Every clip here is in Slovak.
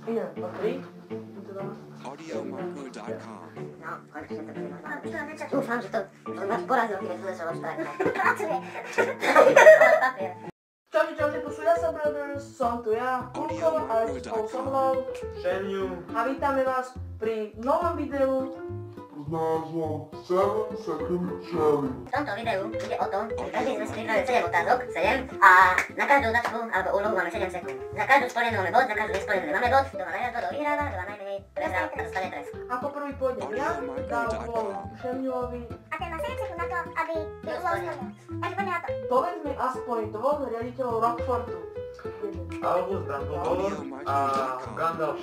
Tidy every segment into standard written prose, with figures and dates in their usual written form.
Idem, 2, 3. Audiomicro.com. No, konečne to bude. Dúfam, že to máš porazil, keď to začalo štať. Pracuje. Papier. Čaute, tu sú Jasa Brothers, som tu ja, Kulko, a spolu so mnou Šeniu. a vítame vás pri novom videu s názvom 7 Second Challenge. V tomto videu ide o tom, že každý sme si pripravili 7 otázok, 7, a na každú otázku alebo úlohu máme 7 sekúnd. Za každú splnenú máme bod, za každú nesplnenú nemáme bod, kto má najviac bodov vyhráva, kto má najmenej prehrá a dostane trest. Ako prvý pôjdem ja, dám úlohu Šemňovi. A ten má 7 sekúnd na to, aby ju úlohu splnil. Takže poďme na to. Povedz mi aspoň dvoch riaditeľov Rockfortu. Albus Dumbledore a Gandalf,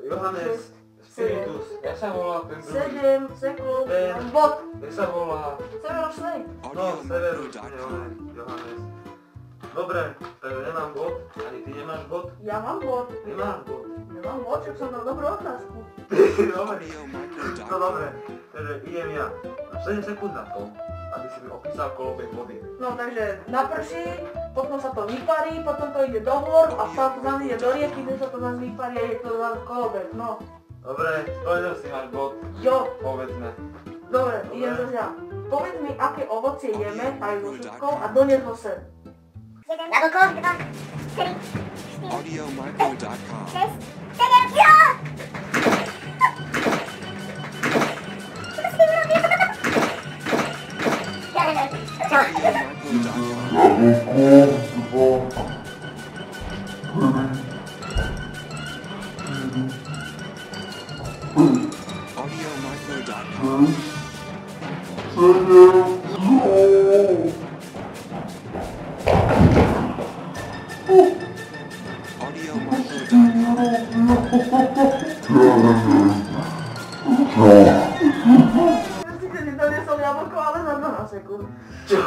Johannes Spiritus. Jak sa volá ten druhý? 7 sekúnd, Ten. bod. Jak sa volá? Severus Snape. No, Severus, Johannes. Dobre, takže nemám bod, ani ty nemáš bod. Ja mám bod. Nemáš bod. Nemám bod, však som dal dobrú otázku. Dobre, to dobre. Takže idem ja. Máš 7 sekúnd na to, aby si mi opísal kolobek vody. No takže naprší, potom sa to vyparí, potom to ide do hôr a sa to zase ide do rieky, kde sa to zase vyparí a je to zase kolobek, no. Dobre, splnil si máš bod, Jo, povedzme. dobre, idem zase ja. Povedz mi, aké ovocie jeme aj so šupkou a donies ho sem. 1, Jablko. 2, 3, 4, Audiomicro.com. 6, 7, jo! Audiomicro.com. Sice si doniesol jablko, ale za 12 sekúnd. Čo?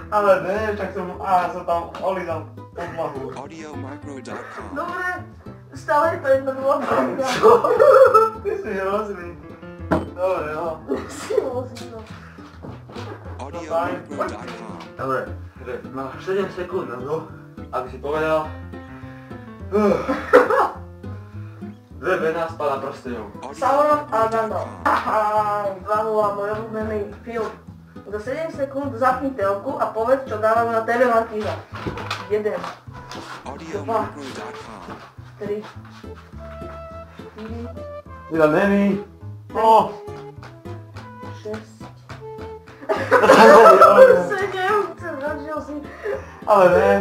Ale ne, však som tam olízal podlahu. Audiomicro.com. Dobre, stále je to jedno dôvod. Čo? Ty si hrozný. Dobre, no. Si musíš, no. Audiomicro.com. Dobre, máš 7 sekúnd na to, aby si povedal... Dve mená z Pána prstenov. Sauron a Gandalf. Aha, 2-0, môj obľúbený film. Za 7 sekúnd zapni telku a povedz, čo dávajú na TV Markíza. 1, Audiomicro.com. 3, 4, Teda není. No. 6, 7, zažil si. Ale ne.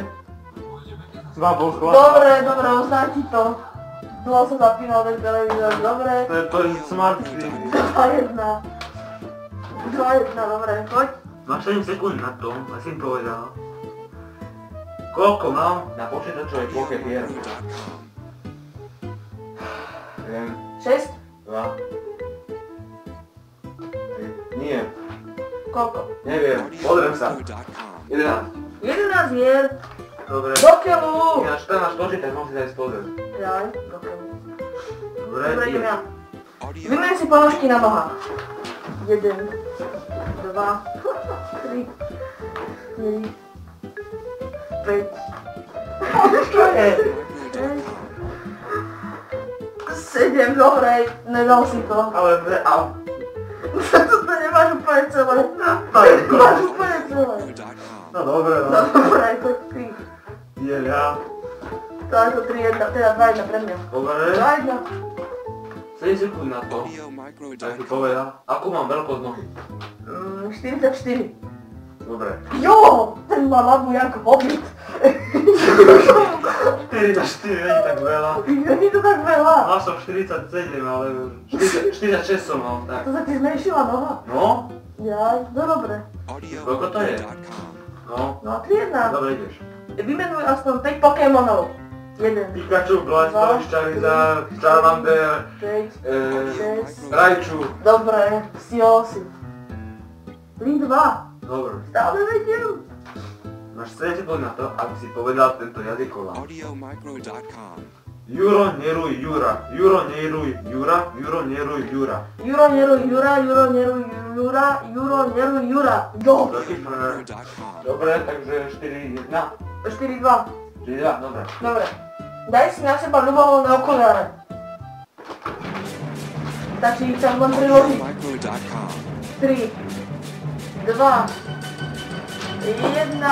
Dva bol chlap. Dobre, uznám ti to. Dlho som zapínal ten televízor, dobre. To je smart TV. 2-1. 2-1, dobre, poď. Máš 7 sekúnd na to, aby si im povedal, koľko mám na počítačovej ploche hier. 1, 6, 2, 3, nie, koľko? neviem, pozriem sa. 11. 11 hier. Dobre. Do keľu. Ináč ten náš počítač musí dať pozrieť. Jaj, do keľu. Dobre, Dobre, idem ja. Audio. Vymeň si ponožky na nohách. 1, 2, 3, 4, 5. Čo je? 7, dobre, nedal si to. Ale ne, a... To nemáš úplne celé. To Máš úplne celé. No dobre, no. Dobre, to ty. Idem ja. To je to 3-1, teda 2-1 pre mňa. Dobre. 2-1. 7 sekúnd na to, aby si Audiomicro.com. povedal, akú mám veľkosť nohy. 44. Dobre. Jo, ten má labu jak hobbit. 4 na 4 není tak veľa. Není to tak veľa. Mal som 47, ale 46 som mal, tak. To sa ti zmenšila noha. No, Jaj, no dobre. koľko to je? Audiomicro.com. No, No a 3-1. dobre ideš. Vymenuj aspoň 5 Pokémonov. 1, Pikachu, Blastoise, Charizard, Charmander, 5, 6. Raichu. Dobre, stiol si. 3-2. Dobre. Stále vediem. Máš 7 sekúnd na to, aby si povedal tento jazyková. Audiomicro.com. Juro, neruj, Jura. Juro, neruj, Jura. Juro, neruj, Jura. Juro, neruj, Jura, Juro, neruj, Jura, Juro, neruj, Jura. Jo. Audiomicro.com. Dobre, takže 4-1. 4-2. 4-2, dobre. Dobre. Daj si na seba ľubovoľné okuliare. Stačí ich tam len priložiť. 3, 2, 1.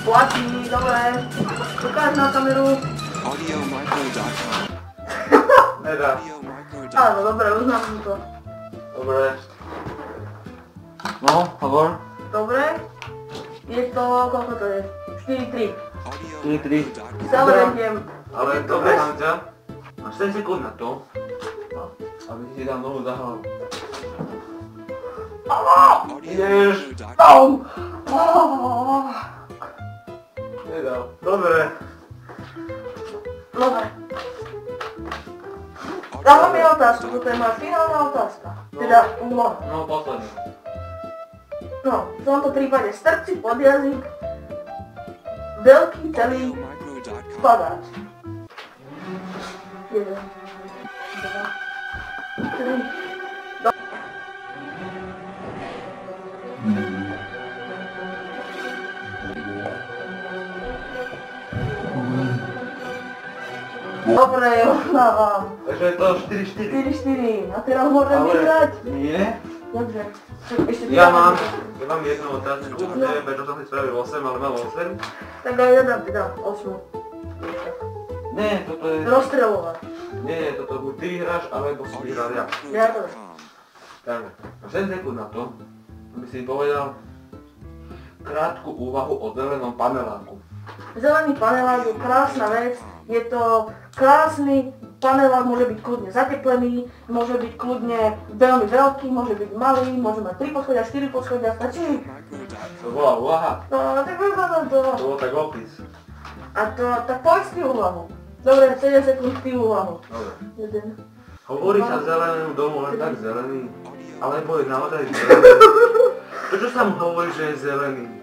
Platí, dobre. Ukáž na kameru. Nedá. Áno, dobre, uznám to. Dobre. No, hovor. Dobre. Je to, koľko to je? 4-3. 4-3. Stále vediem. Ale dobre, Hanťa. Máš 7 sekúnd na to. Aby si dal nohu za hlavu. Ideš. Au! Nedal. Dobre. Dobre. Dávam mi otázku, toto je moja finálna otázka. Teda úloha. No, posledný. No, v tomto prípade strp si pod jazyk veľký celý padáč. 1, 2, 3. Dobre, uznávam. Takže je to 4-4. 4-4. A teraz môžem vyhrať. Nie. Dobre. Ešte Ja mám jednu otázku. Neviem, prečo som si spravil 8, ale mám 8. Tak aj ja dám teda 8. Nie, toto je... Rozstreľovať. Nie, toto buď ty vyhráš, alebo si vyhral ja. Ja to. Takže, 7 sekúnd na to, aby si povedal krátku úvahu o zelenom paneláku. Zelený panelák je krásna vec. Je to krásny panelák, môže byť kľudne zateplený, môže byť kľudne veľmi veľký, môže byť malý, môže mať 3 poschodia, 4 poschodia, stačí. To bola úvaha. No, tak vykladám to. To bol tak opis. A to, tak povedz ty úvahu. Dobre, 7 sekúnd ty úvahu. Dobre. 1. Hovorí sa zelenému domu len tak zelený, alebo je naozaj zelený. Prečo sa mu hovorí, že je zelený?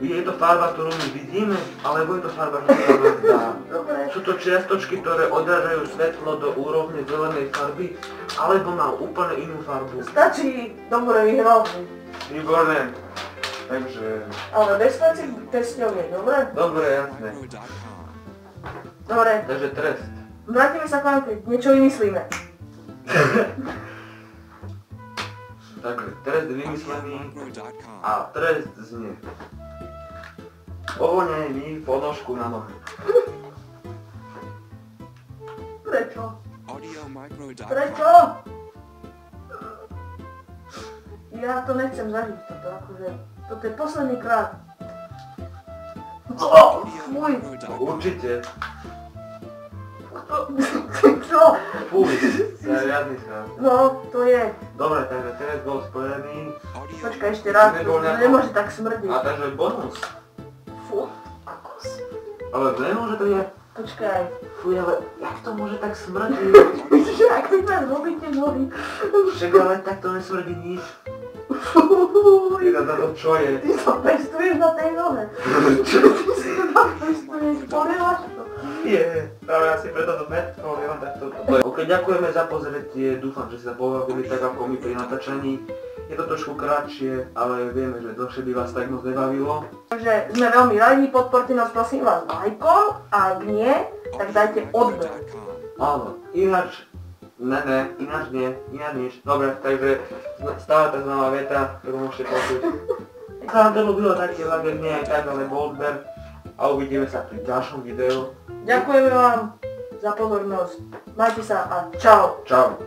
Je to farba, ktorú my vidíme, alebo je to farba, ktorú sa nám zdá? Dobre. Sú to čiastočky, ktoré odrážajú svetlo do úrovne zelenej farby, alebo má úplne inú farbu. Stačí. Dobre, vyhral. Výborné. Takže... Ale bez veci testov je, dobre? Dobre, jasné. Dobre. Takže trest. Vrátime sa k vám, keď niečo vymyslíme. Takže trest vymyslený a trest znie. Povoňaj mi ponožku na nohe. Prečo? Prečo? Ja to nechcem zažiť, toto akože... Toto je posledný krát. Fuj. Určite. Čo? Fuj, to je riadny srad. No, to je. Dobre, takže trest bol spojený. Počkaj ešte raz, Nebol to nejako- nemôže tak smrdiť. A takže bonus. Fú, kokos. Ale nemôže to je... Počkaj. Fuj, ale jak to môže tak smrdiť? Že ak mi máš robiť tie nohy. Však ale tak to nesmrdí nič. Fuj. To čo je? Ty to pestuješ na tej nohe. Čo ty si to tam pestuješ? Povieľaš to. Nie, práve asi preto to metkol, ja mám takto... Ok, ďakujeme za pozretie, dúfam, že ste sa pobavili tak ako my pri natáčaní. Je to trošku kratšie, ale vieme, že dlhšie by vás tak moc nebavilo. Takže sme veľmi radi, podporte nás prosím vás lajkom a ak nie, tak dajte odber. Áno, ináč... ináč nič. Dobre, takže stále tá známa veta, ktorú môžete počuť. Ak vám to ľúbilo, dajte like, ak nie aj tak, alebo odber. A uvidíme sa pri ďalšom videu. Ďakujeme vám za pozornosť. Majte sa a čau. Čau.